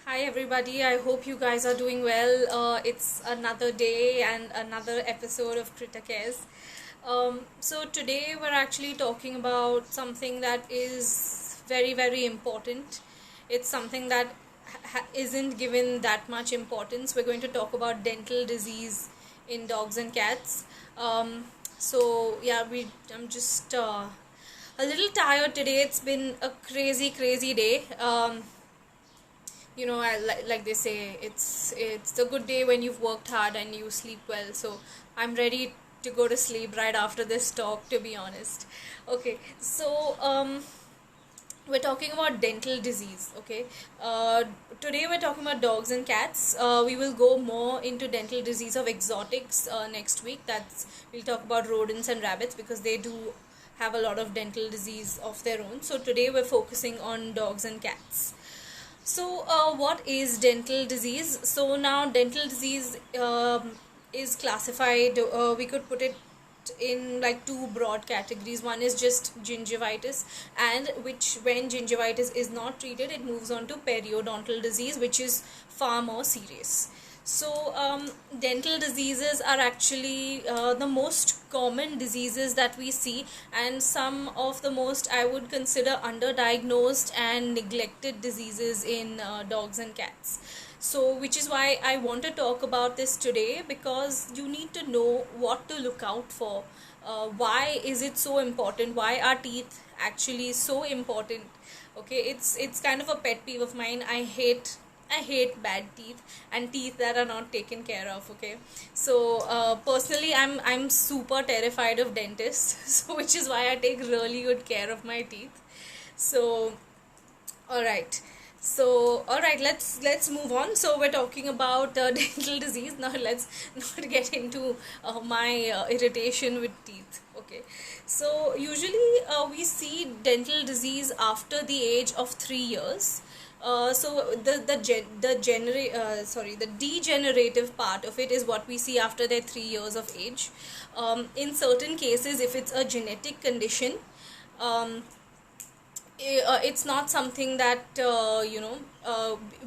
Hi everybody, I hope you guys are doing well. It's another day and another episode of Krita Cares. So today we're actually talking about something that is very, very important. It's something that isn't given that much importance. We're going to talk about dental disease in dogs and cats. So yeah, I'm just a little tired today. It's been a crazy, crazy day. Like they say, it's a good day when you've worked hard and you sleep well. So I'm ready to go to sleep right after this talk, to be honest. Okay, so we're talking about dental disease. Okay, uh, today we're talking about dogs and cats. We will go more into dental disease of exotics next week. That's We'll talk about rodents and rabbits because they do have a lot of dental disease of their own. So today we're focusing on dogs and cats. So, what is dental disease? So now dental disease is classified. We could put it in like two broad categories. One is just gingivitis, and which when gingivitis is not treated, it moves on to periodontal disease, which is far more serious. So, dental diseases are actually the most common diseases that we see, and some of the most, I would consider, underdiagnosed and neglected diseases in dogs and cats. So, which is why I want to talk about this today, because you need to know what to look out for. Why is it so important? Why are teeth actually so important? Okay, it's kind of a pet peeve of mine. I hate bad teeth and teeth that are not taken care of. Okay, so personally, I'm super terrified of dentists, so which is why I take really good care of my teeth. So, all right. All right, let's move on. So we're talking about dental disease. Now let's not get into my irritation with teeth. Okay, so usually we see dental disease after the age of 3 years. So the degenerative part of it is what we see after their 3 years of age. In certain cases, if it's a genetic condition, um, it's not something that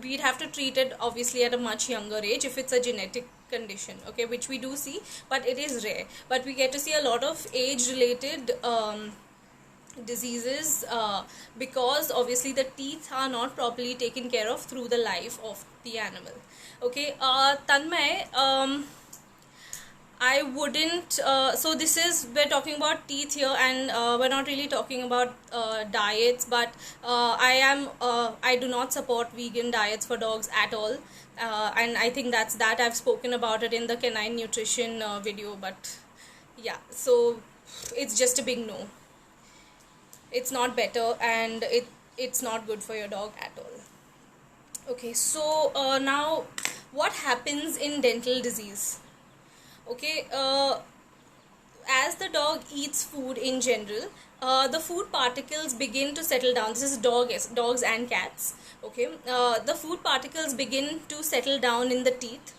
we'd have to treat it obviously at a much younger age if it's a genetic condition, okay, which we do see, but it is rare. But we get to see a lot of age related diseases because obviously the teeth are not properly taken care of through the life of the animal. Okay, Tanmay, I wouldn't. So this is, we're talking about teeth here, and we're not really talking about diets. But I do not support vegan diets for dogs at all, and I think that's that. I've spoken about it in the canine nutrition video. But yeah, so it's just a big no. It's not better, and it's not good for your dog at all. Okay, so now what happens in dental disease? Okay, as the dog eats food in general, the food particles begin to settle down. This is dogs and cats. Okay, the food particles begin to settle down in the teeth.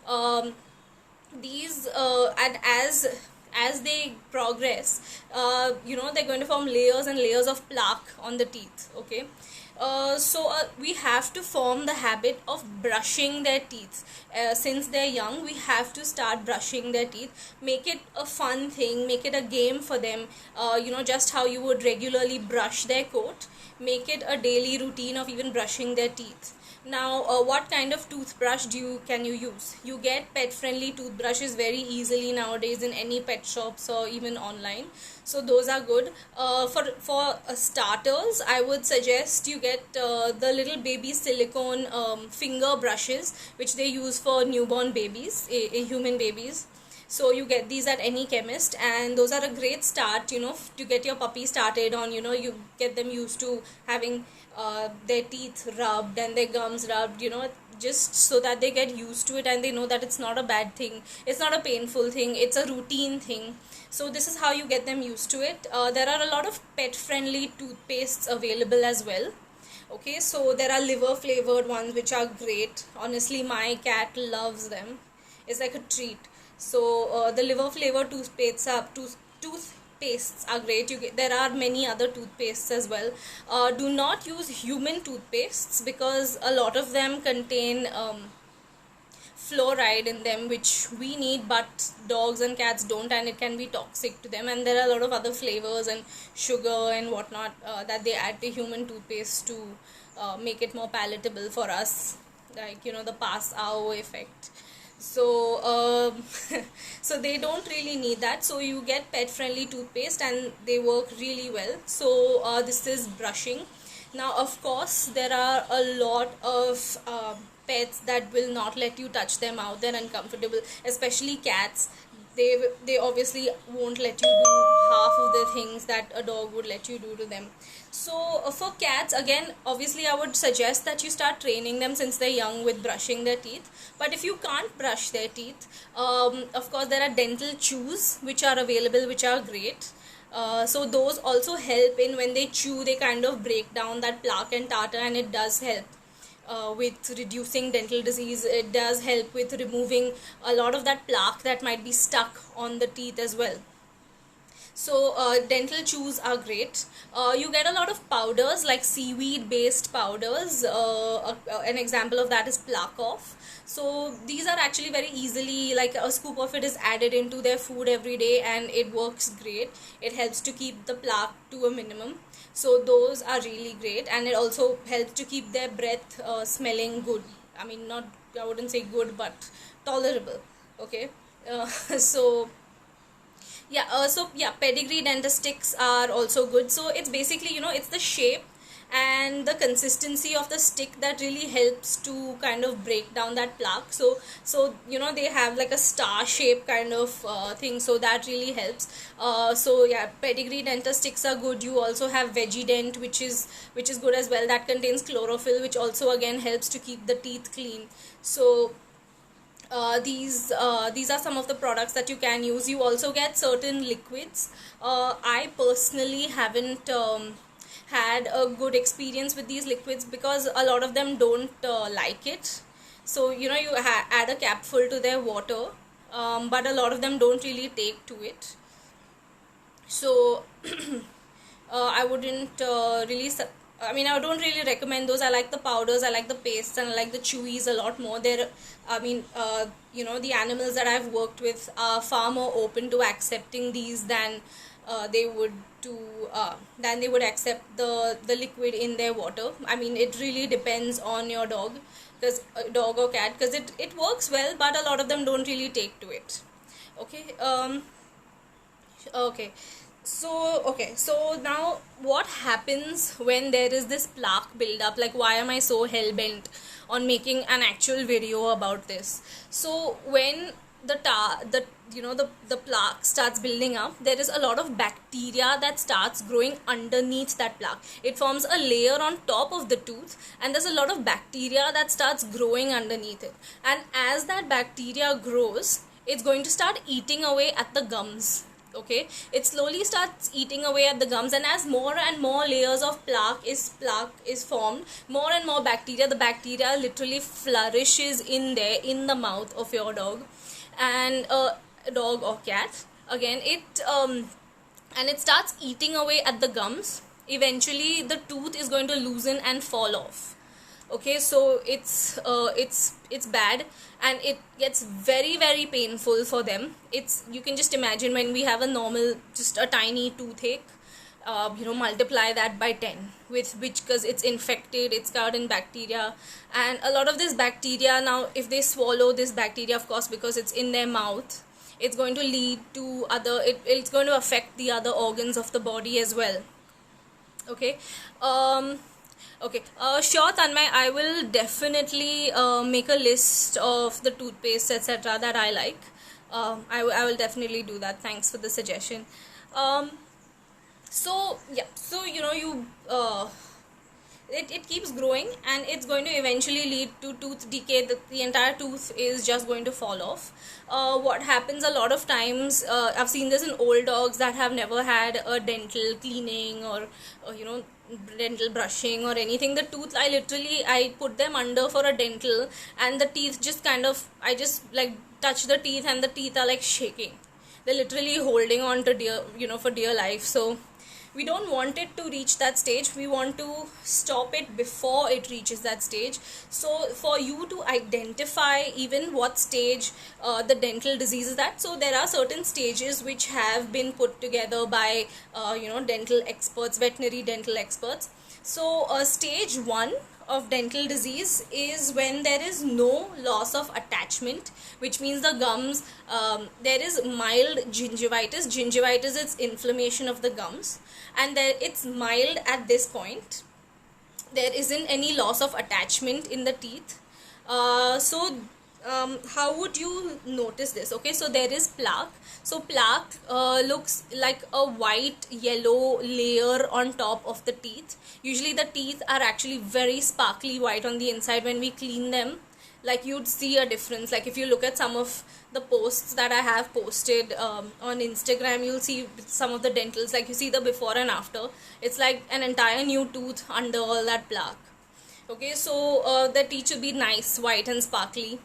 Um, these and as they progress, they're going to form layers and layers of plaque on the teeth. Okay, we have to form the habit of brushing their teeth. Since they're young, we have to start brushing their teeth. Make it a fun thing, make it a game for them. Just how you would regularly brush their coat, make it a daily routine of even brushing their teeth. Now, what kind of toothbrush can you use? You get pet friendly toothbrushes very easily nowadays in any pet shops or even online. So those are good. For starters, I would suggest you get the little baby silicone finger brushes, which they use for newborn babies, human babies. So you get these at any chemist, and those are a great start, to get your puppy started on. You get them used to having their teeth rubbed and their gums rubbed, just so that they get used to it and they know that it's not a bad thing, it's not a painful thing, it's a routine thing. So this is how you get them used to it. There are a lot of pet friendly toothpastes available as well. Okay, so there are liver flavored ones which are great. Honestly, my cat loves them. It's like a treat. So the liver flavored toothpastes are pastes are great. There are many other toothpastes as well. Do not use human toothpastes because a lot of them contain fluoride in them, which we need, but dogs and cats don't, and it can be toxic to them. And there are a lot of other flavors and sugar and whatnot that they add to human toothpaste to make it more palatable for us, like the pass ow effect. So so they don't really need that. So you get pet friendly toothpaste and they work really well. So this is brushing. Now of course there are a lot of pets that will not let you touch their mouth. They're uncomfortable, especially cats. They obviously won't let you do half of the things that a dog would let you do to them. So for cats, again, obviously I would suggest that you start training them since they're young with brushing their teeth. But if you can't brush their teeth, of course there are dental chews which are available, which are great. So those also help in when they chew, they kind of break down that plaque and tartar, and it does help with reducing dental disease. It does help with removing a lot of that plaque that might be stuck on the teeth as well. So dental chews are great. You get a lot of powders like seaweed based powders. An example of that is Plaque Off. So these are actually very easily, like a scoop of it is added into their food every day, and it works great. It helps to keep the plaque to a minimum. So those are really great, and it also helps to keep their breath smelling good. I mean, not, I wouldn't say good, but tolerable. Okay. So pedigree dentist sticks are also good. So it's basically, it's the shape and the consistency of the stick that really helps to kind of break down that plaque. So they have like a star shape kind of thing, so that really helps. Pedigree dentist sticks are good. You also have Veggie Dent, which is good as well. That contains chlorophyll, which also again helps to keep the teeth clean. So these are some of the products that you can use. You also get certain liquids. I personally haven't had a good experience with these liquids because a lot of them don't like it. So you add a capful to their water, but a lot of them don't really take to it. So I wouldn't I don't really recommend those. I like the powders, I like the pastes, and I like the chewies a lot more. The animals that I've worked with are far more open to accepting these than they would accept the liquid in their water. I mean, it really depends on your dog, because dog or cat, because it works well, but a lot of them don't really take to it. So now what happens when there is this plaque build-up? Like, why am I so hell-bent on making an actual video about this? So when the plaque starts building up, there is a lot of bacteria that starts growing underneath that plaque. It forms a layer on top of the tooth, and there's a lot of bacteria that starts growing underneath it. And as that bacteria grows, it's going to start eating away at the gums. Okay, it slowly starts eating away at the gums, and as more and more layers of plaque is formed, more and more bacteria, the bacteria literally flourishes in the mouth of your dog and dog or cat. Again, it starts eating away at the gums. Eventually the tooth is going to loosen and fall off. Okay, so it's bad, and it gets very, very painful for them. You can just imagine when we have just a tiny toothache, multiply that by 10 because it's infected, it's covered in bacteria, and a lot of this bacteria, now if they swallow this bacteria, of course, because it's in their mouth, it's going to lead to it's going to affect the other organs of the body as well. Okay. Sure, Tanmay, I will definitely make a list of the toothpaste, etc. that I like. I will definitely do that. Thanks for the suggestion. It keeps growing, and it's going to eventually lead to tooth decay. The entire tooth is just going to fall off. What happens a lot of times, I've seen this in old dogs that have never had a dental cleaning or dental brushing or anything. The tooth, I put them under for a dental, and the teeth just I just like touch the teeth, and the teeth are like shaking. they're literally holding on to dear, for dear life. So we don't want it to reach that stage. We want to stop it before it reaches that stage. So for you to identify even what stage the dental disease is at, so there are certain stages which have been put together by dental experts, veterinary dental experts. So stage 1 of dental disease is when there is no loss of attachment, which means the gums, there is mild gingivitis. Gingivitis is inflammation of the gums, and it's mild at this point. There isn't any loss of attachment in the teeth. How would you notice this? Okay, so there is plaque. So plaque looks like a white yellow layer on top of the teeth. Usually the teeth are actually very sparkly white on the inside. When we clean them, like, you'd see a difference. Like if you look at some of the posts that I have posted on Instagram, you'll see some of the dentals, like you see the before and after. It's like an entire new tooth under all that plaque. Okay, so the teeth should be nice, white and sparkly.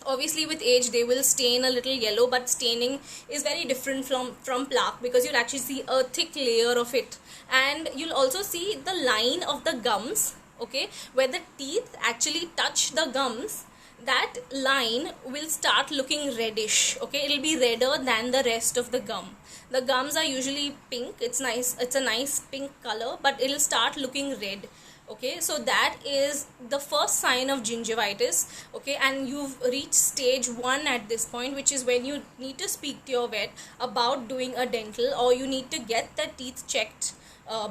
Obviously with age they will stain a little yellow, but staining is very different from plaque, because you'll actually see a thick layer of it, and you'll also see the line of the gums, okay, where the teeth actually touch the gums. That line will start looking reddish, okay, it'll be redder than the rest of the gum. The gums are usually pink, it's a nice pink color, but it'll start looking red. Okay, so that is the first sign of gingivitis. Okay, and you've reached stage 1 at this point, which is when you need to speak to your vet about doing a dental, or you need to get the teeth checked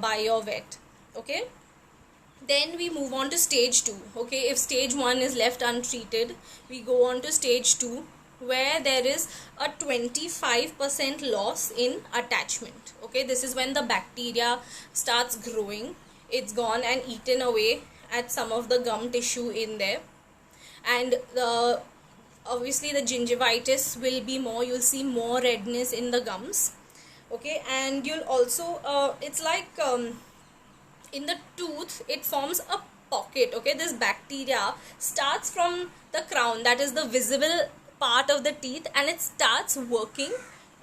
by your vet. Okay, then we move on to stage 2. Okay, if stage 1 is left untreated, we go on to stage 2, where there is a 25% loss in attachment. Okay, this is when the bacteria starts growing. It's gone and eaten away at some of the gum tissue in there, and obviously the gingivitis will be more. You'll see more redness in the gums. Okay, and you'll also it's like in the tooth it forms a pocket. Okay, this bacteria starts from the crown, that is the visible part of the teeth, and it starts working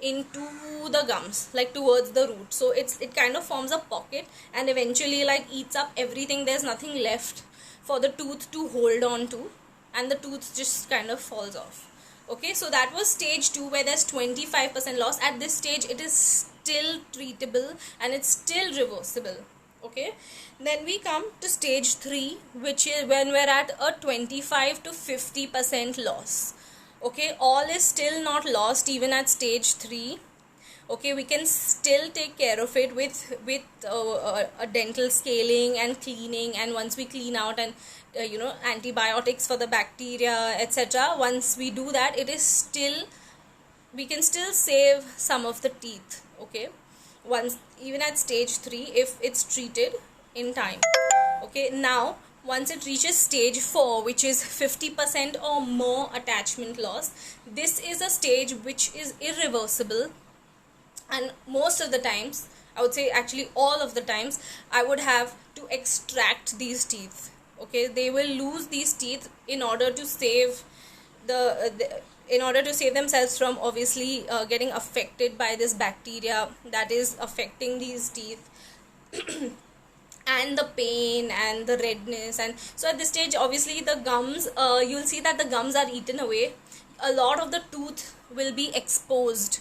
into the gums, like towards the root. So it kind of forms a pocket and eventually like eats up everything. There's nothing left for the tooth to hold on to, and the tooth just kind of falls off. Okay, so that was stage 2, where there's 25% loss. At this stage it is still treatable and it's still reversible. Okay, then we come to stage 3, which is when we're at a 25 to 50% loss. Okay, all is still not lost even at stage 3. Okay, we can still take care of it with a dental scaling and cleaning, and once we clean out and antibiotics for the bacteria, etc. Once we do that, we can still save some of the teeth. Okay, once, even at stage 3, if it's treated in time. Okay, now once it reaches stage 4, which is 50% or more attachment loss, this is a stage which is irreversible, and most of the times, I would say actually all of the times, I would have to extract these teeth. Okay, they will lose these teeth in order to save in order to save themselves from obviously getting affected by this bacteria that is affecting these teeth. And the pain and the redness. And so at this stage, obviously the gums, you'll see that the gums are eaten away. A lot of the tooth will be exposed.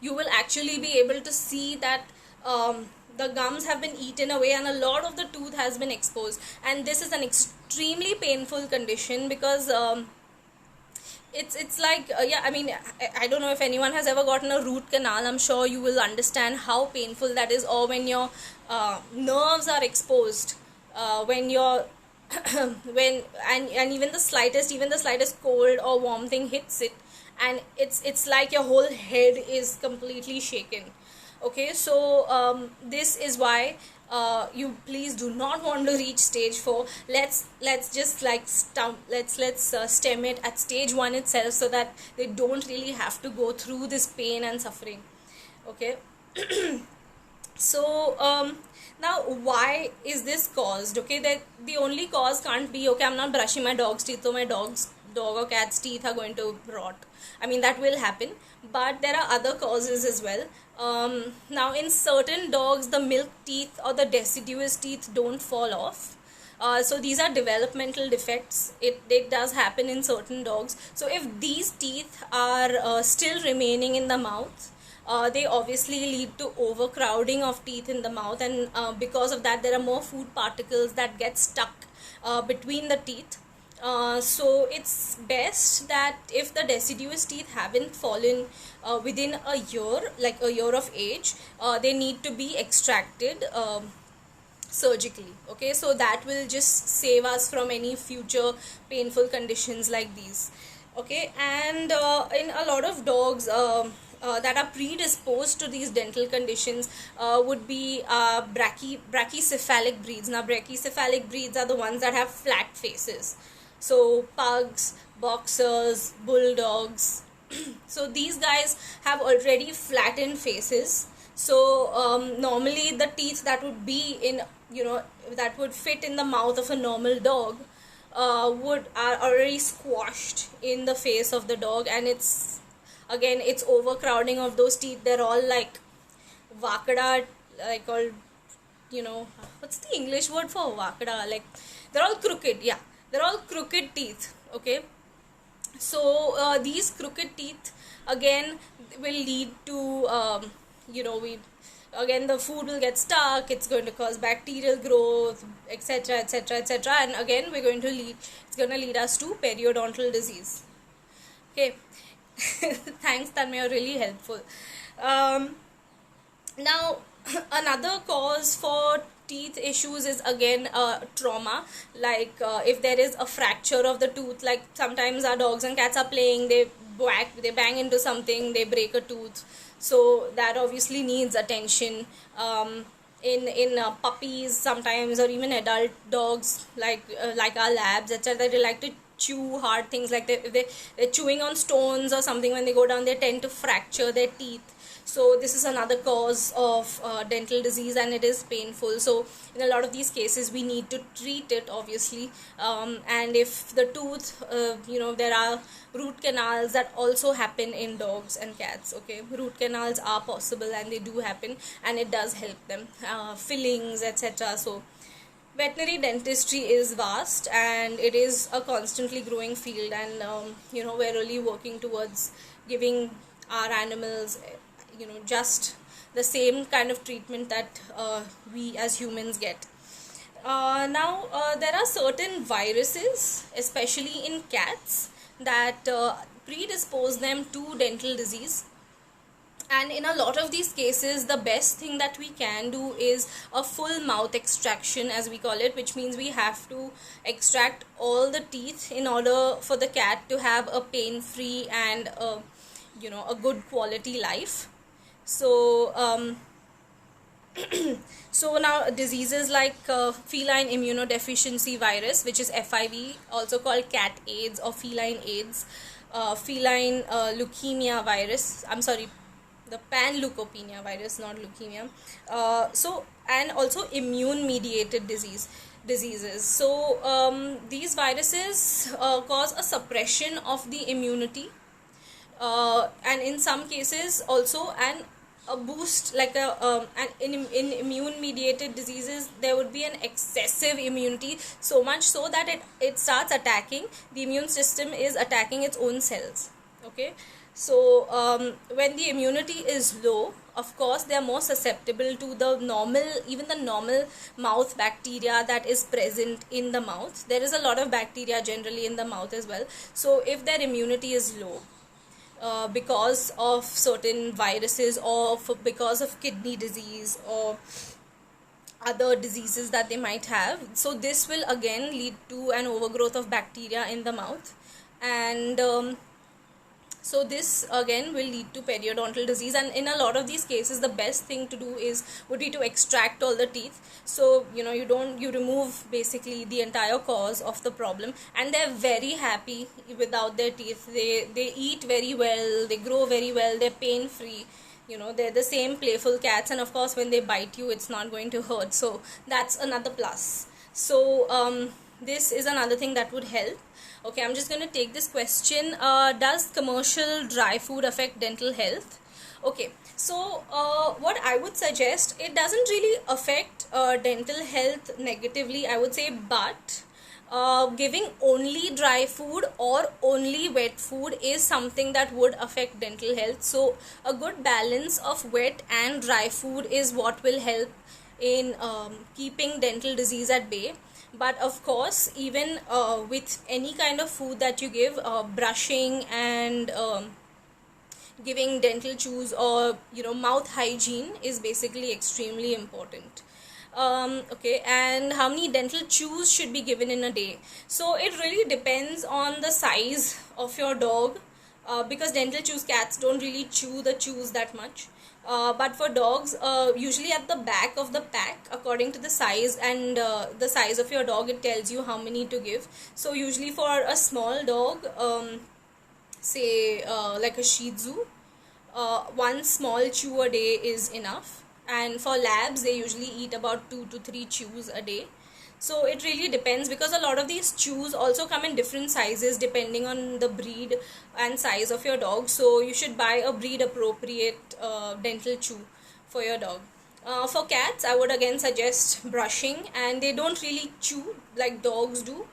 You will actually be able to see that the gums have been eaten away and a lot of the tooth has been exposed. And this is an extremely painful condition, because it's like yeah, I mean, I don't know if anyone has ever gotten a root canal. I'm sure you will understand how painful that is, or when your nerves are exposed, when you're and even the slightest cold or warm thing hits it, and it's like your whole head is completely shaken. Okay, so this is why you please do not want to reach stage 4. Let's just like stem it at stage 1 itself, so that they don't really have to go through this pain and suffering. Okay. So now why is this caused? Okay, that the only cause can't be, okay, I'm not brushing my dog's teeth, so my dog's dog or cat's teeth are going to rot. I mean, that will happen, but there are other causes as well. Now, in certain dogs, the milk teeth or the deciduous teeth don't fall off. So these are developmental defects. It does happen in certain dogs. So if these teeth are still remaining in the mouth, they obviously lead to overcrowding of teeth in the mouth, and because of that there are more food particles that get stuck between the teeth. So it's best that if the deciduous teeth haven't fallen within a year, like a year of age, they need to be extracted surgically. Okay, so that will just save us from any future painful conditions like these. Okay, and in a lot of dogs that are predisposed to these dental conditions would be brachycephalic breeds. Now, brachycephalic breeds are the ones that have flat faces. So pugs, boxers, bulldogs. So these guys have already flattened faces. So normally the teeth that would be in, that would fit in the mouth of a normal dog are already squashed in the face of the dog, and it's overcrowding of those teeth. They're all like vakada, like all, what's the English word for vakada? Like, they're all crooked. Yeah, they're all crooked teeth. Okay, so these crooked teeth again will lead to the food will get stuck. It's going to cause bacterial growth, etc., etc., etc., and again it's going to lead us to periodontal disease. Okay. Thanks, Tanmay, you're really helpful. Now, another cause for teeth issues is again trauma. Like if there is a fracture of the tooth, like sometimes our dogs and cats are playing, they bang into something, they break a tooth. So that obviously needs attention. In puppies sometimes, or even adult dogs like our labs, etc., they like to chew hard things, like they're chewing on stones or something. When they go down, they tend to fracture their teeth. So this is another cause of dental disease, and it is painful. So in a lot of these cases we need to treat it, obviously. And if the tooth, there are root canals that also happen in dogs and cats. Okay, root canals are possible and they do happen, and it does help them. Fillings, etc. So veterinary dentistry is vast, and it is a constantly growing field, and we're really working towards giving our animals just the same kind of treatment that we as humans get. Now there are certain viruses, especially in cats, that predispose them to dental disease. And in a lot of these cases, the best thing that we can do is a full mouth extraction, as we call it, which means we have to extract all the teeth in order for the cat to have a pain-free and a good quality life. So so now diseases like feline immunodeficiency virus, which is FIV, also called cat AIDS or feline AIDS, feline leukemia virus, the panleukopenia virus, not leukemia. And also immune mediated diseases. So these viruses cause a suppression of the immunity, and in some cases also a boost, like in immune mediated diseases there would be an excessive immunity, so much so that it starts attacking, the immune system is attacking its own cells. Okay, so when the immunity is low, of course they are more susceptible to the normal mouth bacteria that is present in the mouth. There is a lot of bacteria generally in the mouth as well. So if their immunity is low, because of certain viruses, or because of kidney disease or other diseases that they might have, so this will again lead to an overgrowth of bacteria in the mouth, and so this again will lead to periodontal disease. And in a lot of these cases, the best thing to do would be to extract all the teeth. So you remove basically the entire cause of the problem, and they're very happy without their teeth. They eat very well, they grow very well, they're pain free. They're the same playful cats, and of course when they bite you, it's not going to hurt. So that's another plus. So this is another thing that would help. Okay, I'm just going to take this question. Does commercial dry food affect dental health? Okay, so what I would suggest, it doesn't really affect dental health negatively, I would say, but giving only dry food or only wet food is something that would affect dental health. So a good balance of wet and dry food is what will help in keeping dental disease at bay. But of course, even with any kind of food that you give, brushing and giving dental chews or mouth hygiene is basically extremely important. Okay, and how many dental chews should be given in a day? So it really depends on the size of your dog, because dental chews, cats don't really chew the chews that much, but for dogs, usually at the back of the pack, according to the size and the size of your dog, it tells you how many to give. So usually for a small dog, say like a Shih Tzu, one small chew a day is enough, and for labs they usually eat about 2 to 3 chews a day. So it really depends, because a lot of these chews also come in different sizes depending on the breed and size of your dog. So you should buy a breed appropriate dental chew for your dog. For cats, I would again suggest brushing, and they don't really chew like dogs do,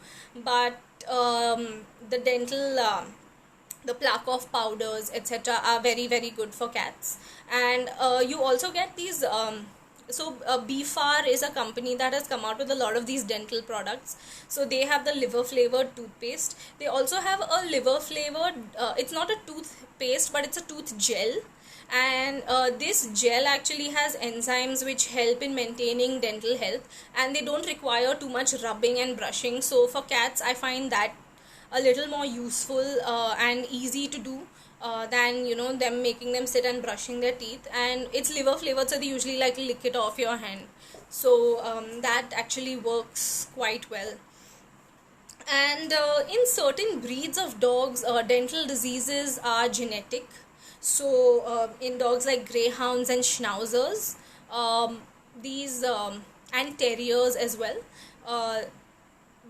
but the dental the plaque of powders, etc., are very, very good for cats. And you also get these BFAR is a company that has come out with a lot of these dental products. So they have the liver flavored toothpaste. They also have a liver flavored, it's not a toothpaste, but it's a tooth gel. And this gel actually has enzymes which help in maintaining dental health, and they don't require too much rubbing and brushing. So for cats, I find that a little more useful and easy to do than them making them sit and brushing their teeth. And it's liver flavored, so they usually like lick it off your hand. So that actually works quite well. And in certain breeds of dogs, dental diseases are genetic. So in dogs like greyhounds and schnauzers, these and terriers as well,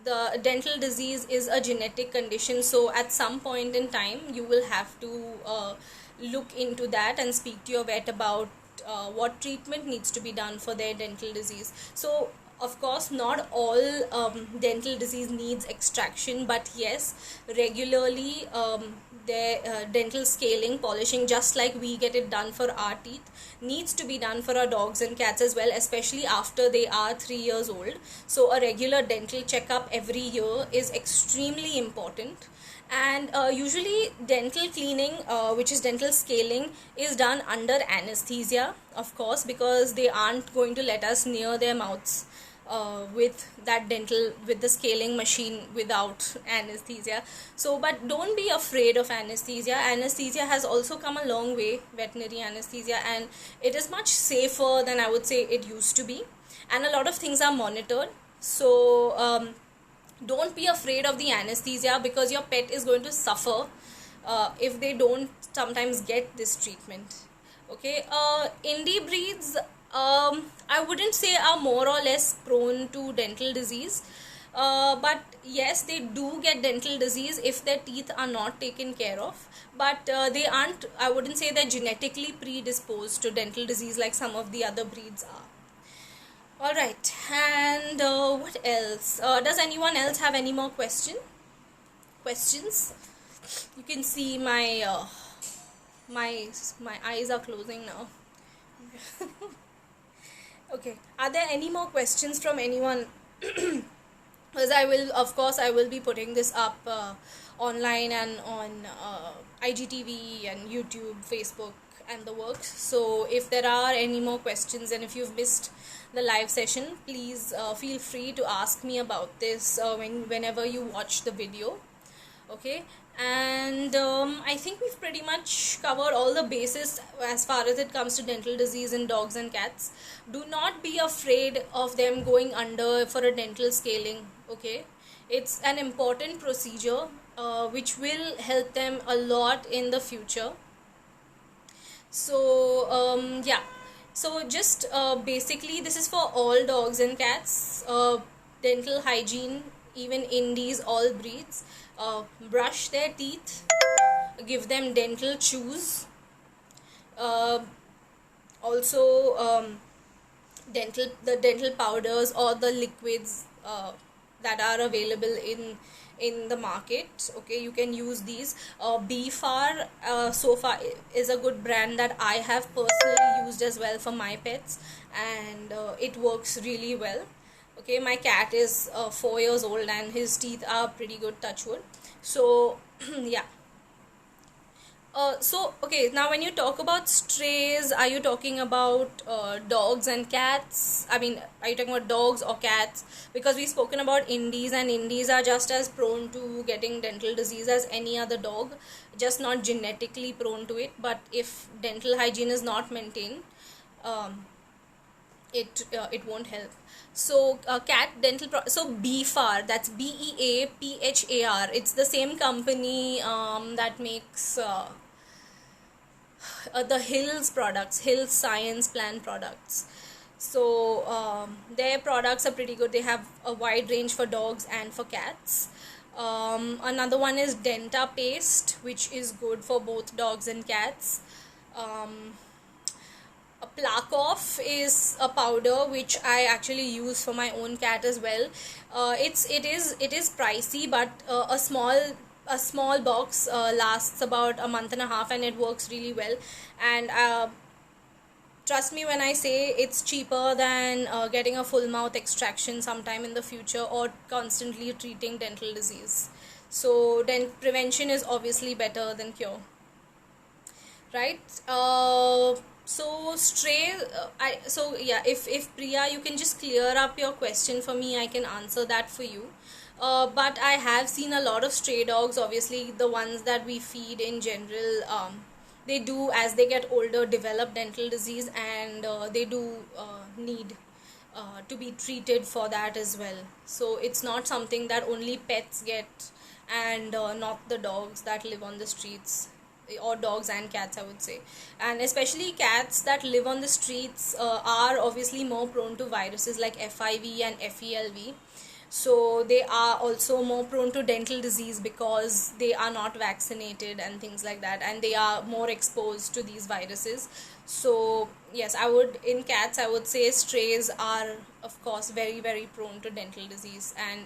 the dental disease is a genetic condition. So at some point in time you will have to look into that and speak to your vet about what treatment needs to be done for their dental disease. So of course, not all dental disease needs extraction, but yes, regularly their dental scaling, polishing, just like we get it done for our teeth, needs to be done for our dogs and cats as well, especially after they are 3 years old. So a regular dental checkup every year is extremely important. And usually dental cleaning, which is dental scaling, is done under anesthesia, of course, because they aren't going to let us near their mouths with the scaling machine without anesthesia. So but don't be afraid of anesthesia. Anesthesia has also come a long way, veterinary anesthesia, and it is much safer than I would say it used to be, and a lot of things are monitored. So don't be afraid of the anesthesia, because your pet is going to suffer if they don't sometimes get this treatment. Okay, indie breeds, I wouldn't say are more or less prone to dental disease, but yes, they do get dental disease if their teeth are not taken care of, but they aren't, I wouldn't say they're genetically predisposed to dental disease like some of the other breeds are. Alright, and what else? Does anyone else have any more questions? You can see my my eyes are closing now. Okay, are there any more questions from anyone? Because I will be putting this up online and on IGTV and YouTube, Facebook and the works. So if there are any more questions, and if you've missed the live session, please feel free to ask me about this whenever you watch the video. Okay, and I think we've pretty much covered all the bases as far as it comes to dental disease in dogs and cats. Do not be afraid of them going under for a dental scaling. Okay, it's an important procedure which will help them a lot in the future. So yeah, so just basically this is for all dogs and cats. Dental hygiene, even Indies, all breeds, brush their teeth, give them dental chews, uh, also the dental powders or the liquids that are available in the market. Okay, you can use these. BFAR so far is a good brand that I have personally used as well for my pets, and it works really well. Okay, my cat is 4 years old and his teeth are pretty good, touch wood. So yeah. So okay, now when you talk about strays, are you talking about dogs and cats? I mean, are you talking about dogs or cats? Because we've spoken about Indies, and Indies are just as prone to getting dental disease as any other dog, just not genetically prone to it. But if dental hygiene is not maintained, um, it won't help. So cat dental so BFAR, that's BEAPHAR. It's the same company that makes the Hills products, Hills Science Plan products. So their products are pretty good. They have a wide range for dogs and for cats. Another one is Denta Paste, which is good for both dogs and cats. A Plaque Off is a powder which I actually use for my own cat as well. It is pricey, but a small box lasts about a month and a half, and it works really well. And trust me when I say it's cheaper than getting a full mouth extraction sometime in the future, or constantly treating dental disease. So then prevention is obviously better than cure, right? So stray so yeah, if Priya, you can just clear up your question for me, I can answer that for you. But I have seen a lot of stray dogs. Obviously, the ones that we feed in general, they do, as they get older, develop dental disease, and they do need to be treated for that as well. So it's not something that only pets get, and not the dogs that live on the streets, or dogs and cats, I would say. And especially cats that live on the streets are obviously more prone to viruses like FIV and FELV. So they are also more prone to dental disease because they are not vaccinated and things like that, and they are more exposed to these viruses. So yes, in cats I would say strays are of course very, very prone to dental disease, and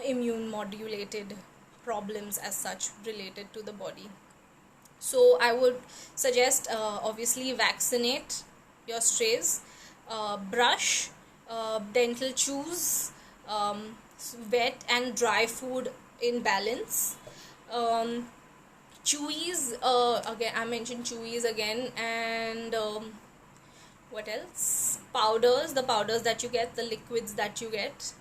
immune modulated problems as such related to the body. So I would suggest obviously vaccinate your strays, brush, dental chews, wet and dry food in balance, chewies, again I mentioned chewies again, and what else, powders, the powders that you get, the liquids that you get.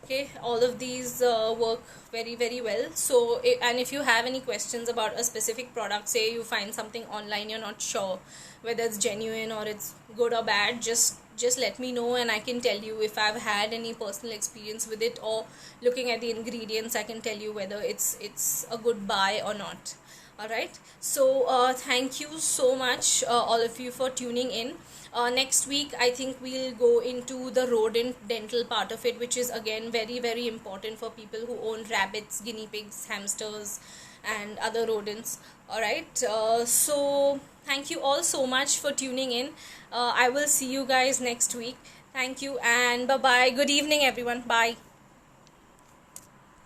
Okay, all of these work very, very well. So and if you have any questions about a specific product, say you find something online, you're not sure whether it's genuine or it's good or bad, just let me know, and I can tell you if I've had any personal experience with it, or looking at the ingredients I can tell you whether it's a good buy or not. Alright, so thank you so much all of you for tuning in. Next week I think we'll go into the rodent dental part of it, which is again very, very important for people who own rabbits, guinea pigs, hamsters and other rodents. Alright, so thank you all so much for tuning in. I will see you guys next week. Thank you, and bye bye. Good evening everyone. Bye.